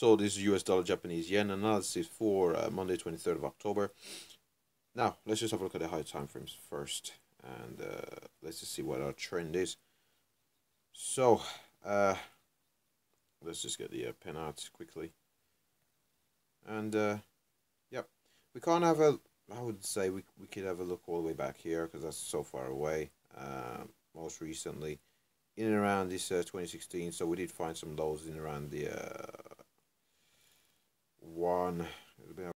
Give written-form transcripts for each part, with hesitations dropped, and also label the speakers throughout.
Speaker 1: So this is US dollar Japanese yen analysis for Monday 23rd of October. Now let's just have a look at the high time frames first, and let's just see what our trend is. So let's just get the pen out quickly, and yep, we can't have a, I would say we could have a look all the way back here because that's so far away. Most recently in and around this 2016, so we did find some lows in around the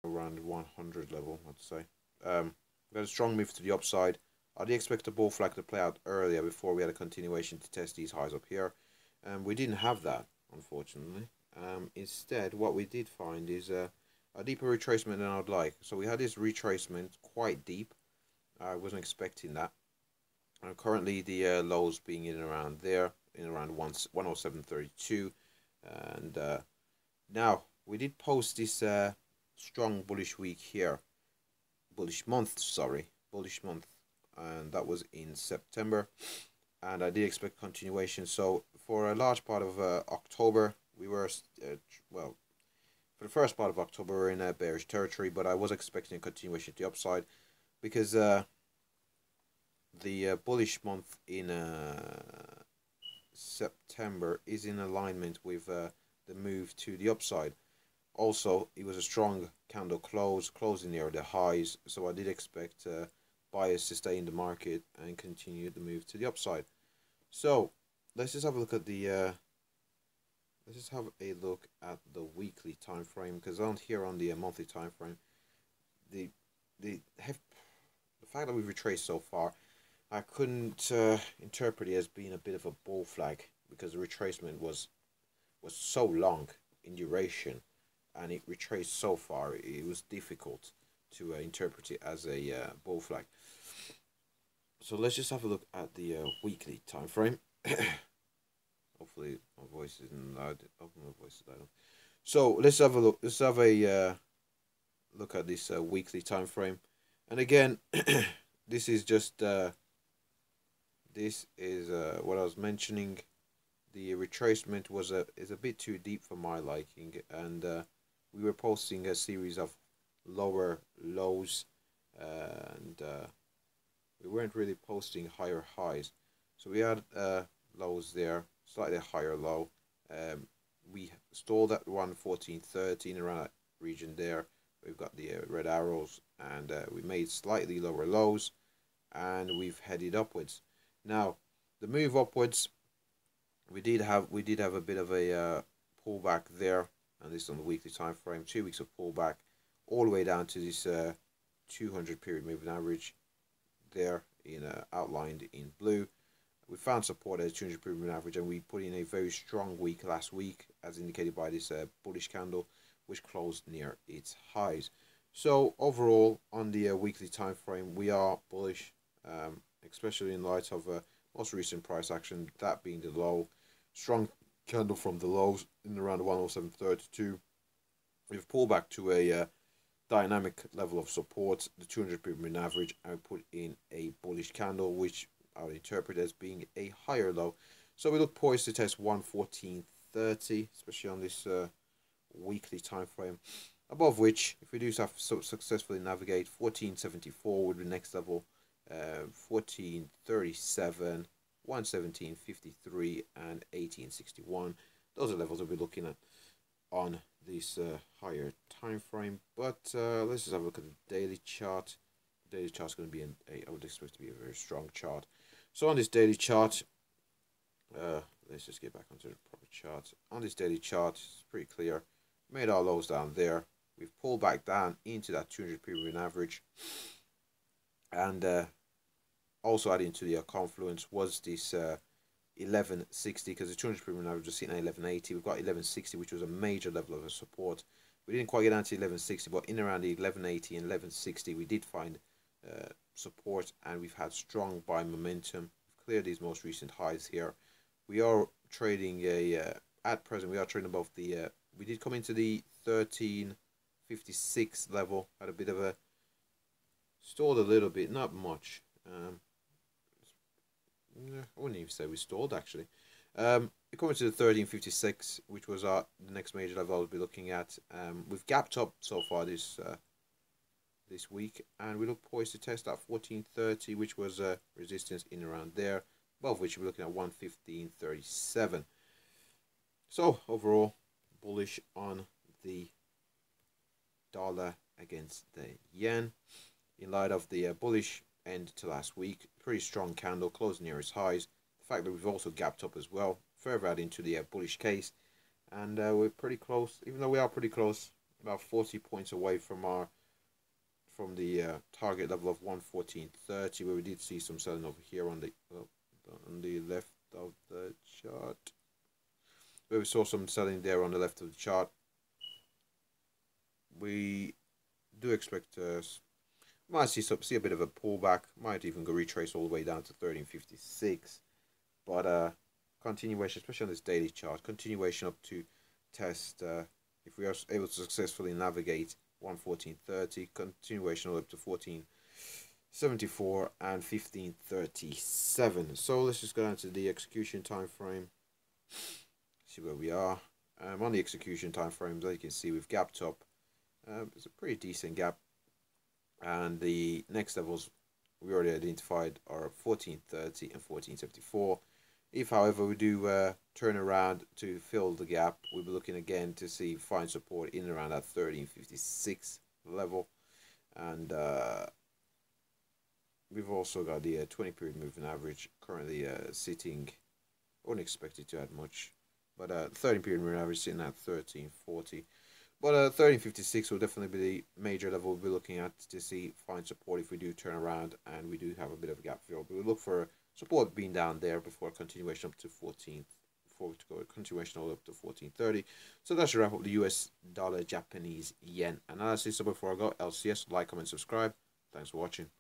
Speaker 1: around 100 level, I'd say. We had a strong move to the upside. I did expect the bull flag to play out earlier before we had a continuation to test these highs up here. We didn't have that, unfortunately. Instead, what we did find is a deeper retracement than I'd like. So we had this retracement quite deep. I wasn't expecting that. Currently, the lows being in and around there, in around 107.32. And now, we did post this strong bullish week here. Bullish month, and that was in September, and I did expect continuation. So for a large part of October, we were well, for the first part of October we were in bearish territory, but I was expecting a continuation to the upside because the bullish month in September is in alignment with the move to the upside. Also, it was a strong candle closing near the highs, so I did expect buyers to stay in the market and continue the move to the upside. So let's just have a look at the weekly time frame, because on here on the monthly time frame, the fact that we've retraced so far, I couldn't interpret it as being a bit of a bull flag because the retracement was so long in duration. And it retraced so far, it was difficult to interpret it as a bull flag. So let's just have a look at the weekly time frame. Hopefully my voice isn't loud. Hopefully my voice is loud. So let's have a look. Let's have a look at this weekly time frame. And again, this is just what I was mentioning. The retracement is a bit too deep for my liking, and we were posting a series of lower lows, and we weren't really posting higher highs. So we had lows there, slightly higher low. We stalled at 114.13 around that region there. We've got the red arrows, and we made slightly lower lows, and we've headed upwards. Now the move upwards, we did have a bit of a pullback there, and this is on the weekly time frame. 2 weeks of pullback, all the way down to this 200 period moving average there, in outlined in blue. We found support at 200 period moving average, and we put in a very strong week last week, as indicated by this bullish candle, which closed near its highs. So overall, on the weekly time frame, we are bullish, especially in light of most recent price action, that being the low. Strong candle from the lows in around 107.32. We've pulled back to a dynamic level of support, the 200 period moving average, and put in a bullish candle, which I would interpret as being a higher low. So we look poised to test 114.30, especially on this weekly time frame. Above which, if we do successfully navigate, 14.74 would be next level. 14.37, 117.53, and 18.61. Those are levels we'll be looking at on this higher time frame. But let's just have a look at the daily chart. The daily chart is going to be I would expect to be a very strong chart. So on this daily chart, let's just get back onto the proper chart. On this daily chart, it's pretty clear. Made our lows down there. We've pulled back down into that 200 period moving average, and also adding to the confluence was this 1160, because the 200 period average was sitting at 1180. We've got 1160, which was a major level of support. We didn't quite get down to 1160, but in around the 1180 and 1160, we did find support, and we've had strong buy momentum. We've cleared these most recent highs here. We are trading at present, we are trading above the, we did come into the 1356 level, had a bit of a, stalled a little bit, not much. I wouldn't even say we stalled, actually. coming to the 1356, which was the next major level I'll be looking at. We've gapped up so far this week, and we look poised to test that 1430, which was resistance in around there, above which we're looking at 115.37. So overall, bullish on the dollar against the yen in light of the bullish end to last week. Pretty strong candle, closed near its highs. The fact that we've also gapped up as well, further adding to the bullish case. And we're pretty close, even though we are pretty close, about 40 points away from the target level of 114.30, where we did see some selling over here on the left of the chart. Where we saw some selling there on the left of the chart. We do expect might see a bit of a pullback, might even go retrace all the way down to 1356, but continuation, especially on this daily chart, continuation up to test if we are able to successfully navigate 114.30, continuation all up to 14.74 and 15.37. So let's just go down to the execution time frame, see where we are. On the execution time frames, as you can see, we've gapped up. It's a pretty decent gap, and the next levels we already identified are 14.30 and 14.74. If, however, we do turn around to fill the gap, we'll be looking again to find support in around that 13.56 level, and we've also got the 20-period moving average currently sitting, unexpected to add much, but 30-period moving average sitting at 13.40. But 1356 will definitely be the major level we'll be looking at to find support if we do turn around and we do have a bit of a gap fill. But we'll look for support being down there before continuation up to 14, continuation all up to 14.30. So that should wrap up the US dollar Japanese yen analysis. So before I go, LCS, like, comment, subscribe. Thanks for watching.